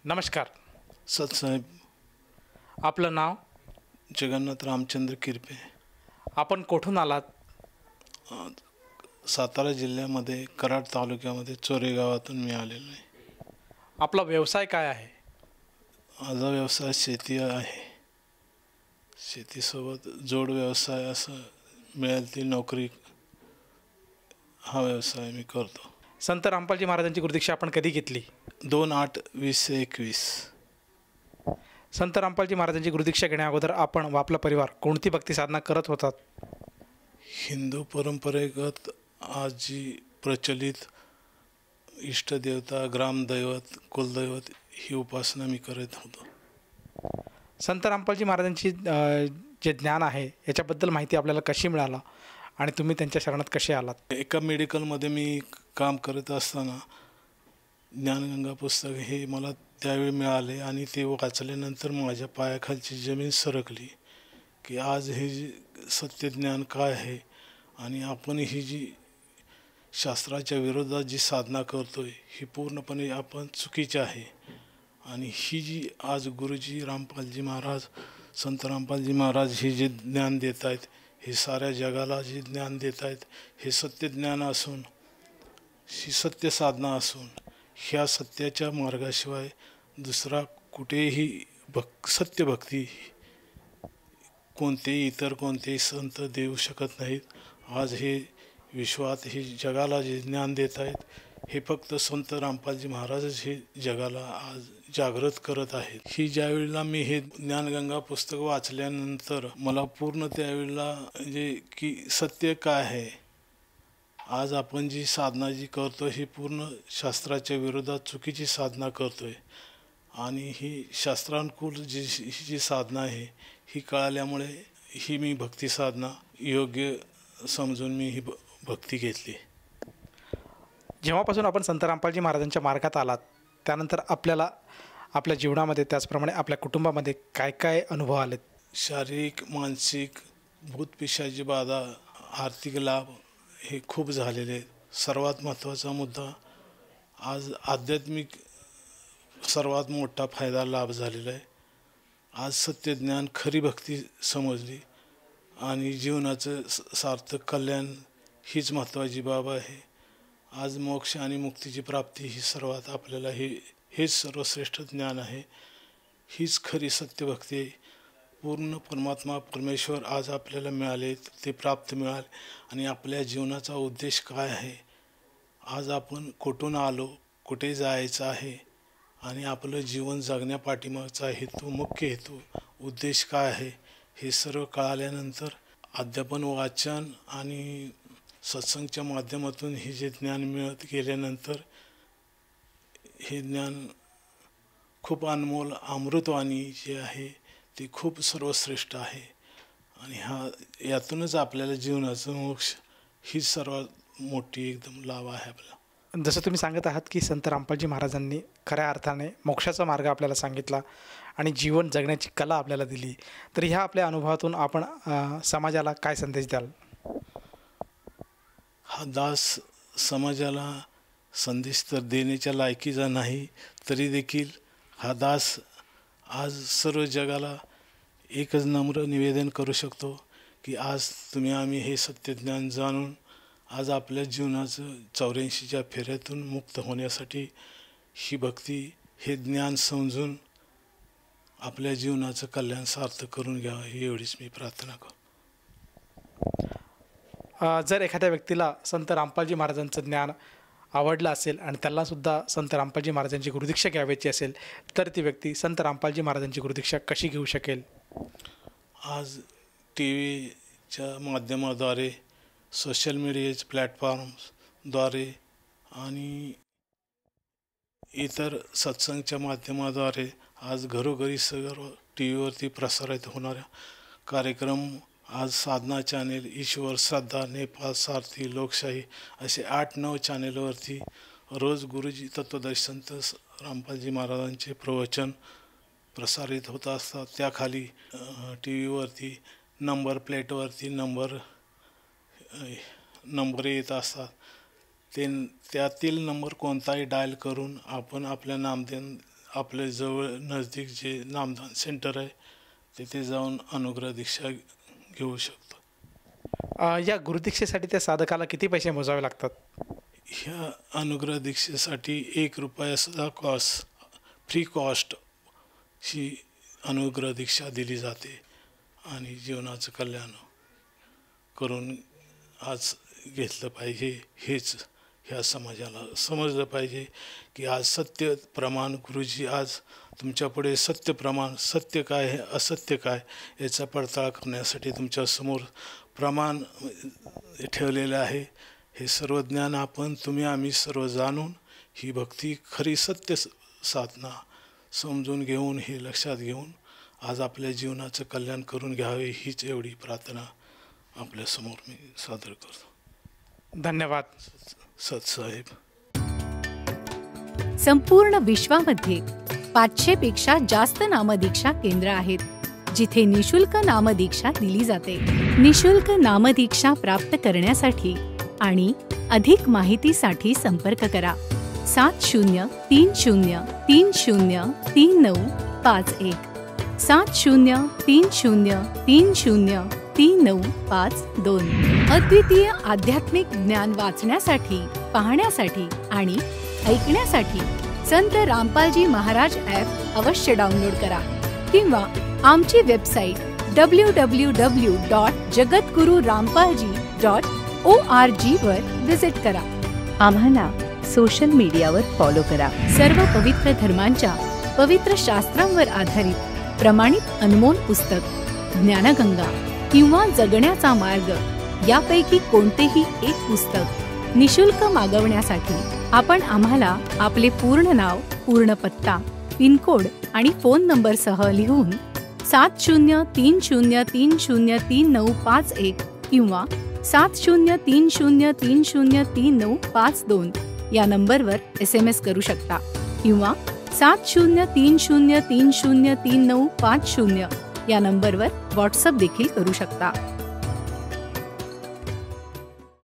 नमस्कार. सतसाहेब आपलं नाव? जगन्नाथ रामचंद्र किरपे. आपण कुठून आलात? सातारा जिल्ह्यामध्ये कराड तालुक्यामध्ये चोरे गावातून मी आलेलो आहे. आपला व्यवसाय काय आहे? माझा व्यवसाय शेती आहे. शेतीसोबत जोड व्यवसाय असं मिळेल ती नोकरी, हा व्यवसाय मी करतो. संत रामपालजी महाराजांची गुरुदीक्षा आपण कधी घेतली? 2/8/2021. संत रामपालजी महाराजांची गुरुदीक्षा घेण्या अगोदर आपण व आपला परिवार कोणती भक्ती साधना करत होतात? हिंदू परंपरेगत आज जी प्रचलित इष्टदेवता, ग्रामदैवत, कुलदैवत ही उपासना मी करत होतो. संत रामपालजी महाराजांची जे ज्ञान आहे याच्याबद्दल माहिती आपल्याला कशी मिळाला आणि तुम्ही त्यांच्या शरणात कसे आलात? एका मेडिकलमध्ये मी काम करत असताना ज्ञानगंगा पुस्तक हे मला त्यावेळी मिळाले आणि ते वाचल्यानंतर माझ्या पायाखालची जमीन सरकली की आज हे जे सत्यज्ञान काय आहे आणि आपण ही जी शास्त्राच्या विरोधात जी साधना करतोय ही पूर्णपणे आपण चुकीची आहे. आणि ही जी आज गुरुजी रामपालजी महाराज, संत रामपालजी महाराज हे जे ज्ञान देत आहेत, हे साऱ्या जगाला जे ज्ञान देत आहेत, हे सत्यज्ञान असून, ही सत्य साधना असून, ह्या सत्याच्या मार्गाशिवाय दुसरा कुठेही सत्यभक्ती कोणतेही इतर कोणतेही संत देऊ शकत नाहीत. आज हे विश्वात हे जगाला जे ज्ञान देत आहेत हे फक्त संत रामपालजी महाराजच हे जगाला आज जागृत करत आहेत. ही ज्यावेळेला मी हे ज्ञानगंगा पुस्तक वाचल्यानंतर मला पूर्ण त्यावेळेला म्हणजे की सत्य काय आहे, आज आपण जी साधना जी करतो ही पूर्ण शास्त्राच्या विरोधात चुकीची साधना करतोय आणि ही शास्त्रानुकूल जी साधना आहे ही कळाल्यामुळे ही मी भक्ती साधना योग्य समजून मी ही भक्ती घेतली. जेव्हापासून आपण संत रामपालजी महाराजांच्या मार्गात आलात त्यानंतर आपल्याला आपल्या जीवनामध्ये त्याचप्रमाणे आपल्या कुटुंबामध्ये काय काय अनुभव आलेत? शारीरिक, मानसिक, भूतपिशाची बाधा, आर्थिक लाभ हे खूप झालेले आहेत. सर्वात महत्त्वाचा मुद्दा आज आध्यात्मिक सर्वात मोठा फायदा लाभ झालेला आहे. आज सत्यज्ञान, खरी भक्ती समजली आणि जीवनाचं सार्थक कल्याण हीच महत्त्वाची बाब आहे. आज मोक्ष आणि मुक्तीची प्राप्ती ही सर्वात आपल्याला हेच सर्वश्रेष्ठ ज्ञान आहे. हीच खरी सत्यभक्ती आहे. पूर्ण परमात्मा परमेश्वर आज आपल्याला मिळाले, ते प्राप्त मिळाले आणि आपल्या जीवनाचा उद्देश काय आहे, आज आपण कुठून आलो, कुठे जायचं आहे आणि आपलं जीवन जगण्यापाठीमागचा हेतू, मुख्य हेतू, उद्देश काय आहे हे सर्व कळाल्यानंतर अध्यापन, वाचन आणि सत्संगच्या माध्यमातून हे जे ज्ञान मिळत गेल्यानंतर हे ज्ञान खूप अनमोल अमृतवाणी जे आहे ते खूप सर्वश्रेष्ठ आहे आणि यातूनच आपल्याला जीवनाचं मोक्ष ही सर्वात मोठी एकदम लाभ आहे आपला. जसं तुम्ही सांगत आहात की संत रामपालजी महाराजांनी खऱ्या अर्थाने मोक्षाचा मार्ग आपल्याला सांगितला आणि जीवन जगण्याची कला आपल्याला दिली, तर ह्या आपल्या अनुभवातून आपण समाजाला काय संदेश द्याल? हा दास समाजाला संदेश तर देण्याच्या लायकीचा नाही, तरी देखील हा दास आज सर्व जगाला एकच नम्र निवेदन करू शकतो की आज तुम्ही आम्ही हे सत्यज्ञान जाणून आज आपल्या जीवनाचं 84च्या फेऱ्यातून मुक्त होण्यासाठी ही भक्ती, हे ज्ञान समजून आपल्या जीवनाचं कल्याण सार्थक करून घ्यावं ही एवढीच मी प्रार्थना करतो. जर एखाद्या व्यक्तीला संत रामपालजी महाराजांचं ज्ञान आवडलं असेल आणि त्यालासुद्धा संत रामपालजी महाराजांची गुरुदीक्षा घ्यावयाची असेल तर ती व्यक्ती संत रामपालजी महाराजांची गुरुदीक्षा कशी घेऊ शकेल? आज टी व्हीच्या माध्यमाद्वारे, सोशल मीडियाचे प्लॅटफॉर्म्सद्वारे आणि इतर सत्संगच्या माध्यमाद्वारे आज घरोघरी सर्व टी व्हीवरती प्रसारित होणाऱ्या कार्यक्रम, आज साधना चॅनेल, ईश्वर, श्रद्धा, नेपाळ, सारथी, लोकशाही असे 8-9 चॅनेलवरती रोज गुरुजी तत्वदर्शी संत रामपालजी महाराजांचे प्रवचन प्रसारित होत असतात. त्याखाली टी व्हीवरती नंबर प्लेटवरती नंबर येत असतात. त्यातील नंबर कोणताही डायल करून आपण आपल्या आपल्या जवळ नजदीक जे नामदान सेंटर आहे तिथे जाऊन अनुग्रह दीक्षा घेऊ शकतो. या गुरुदीक्षेसाठी त्या साधकाला किती पैसे मोजावे लागतात? ह्या अनुग्रह दीक्षेसाठी 1 रुपयासुद्धा फ्री कॉस्ट ही अनुग्रह दीक्षा दिली जाते आणि जीवनाचं कल्याण करून आज घेतलं पाहिजे. हेच ह्या समाजाला समजलं पाहिजे की आज सत्य प्रमाण गुरुजी आज तुमच्यापुढे सत्य प्रमाण, सत्य काय आहे असत्य काय याचा पडताळ करण्यासाठी तुमच्यासमोर प्रमाण ठेवलेलं आहे. हे सर्व ज्ञान तुम्ही आम्ही सर्व जाणून ही भक्ती खरी सत्य साधना समजून घेऊन हे लक्षात घेऊन आज आपल्या जीवनाचं कल्याण करून घ्यावे हीच एवढी प्रार्थना आपल्यासमोर मी सादर करतो. धन्यवाद सतसाहेब. संपूर्ण विश्वामध्ये 500 पेक्षा जास्त नामदीक्षा केंद्र आहेत जिथे निशुल्क नामदीक्षा दिली जाते. निशुल्क नामदीक्षा प्राप्त करण्यासाठी आणि अधिक माहितीसाठी संपर्क करा 7030303951 7030303952. अद्वितीय आध्यात्मिक ज्ञान वाचण्यासाठी, पाहण्यासाठी आणि ऐकण्यासाठी संत रामपालजी महाराज ॲप अवश्य डाउनलोड करा किंवा आमची वेबसाईट www.jagatgururampalji.org वर विजिट करा. आम्हाला सोशल मीडियावर फॉलो करा. सर्व पवित्र धर्मांच्या पवित्र शास्त्रांवर आधारित प्रमाणित अनमोल पुस्तक ज्ञानगंगा किंवा जगण्याचा मार्ग यापैकी कोणतेही एक पुस्तक निशुल्क मागवण्यासाठी आपण आम्हाला आपले पूर्ण नाव, पूर्ण पत्ता, पिनकोड आणि फोन नंबरसह लिहून 7030303951 किंवा 7030303952 या नंबरवर SMS करू शकता किंवा 7030303950 या नंबरवर व्हॉट्सअप देखील करू शकता.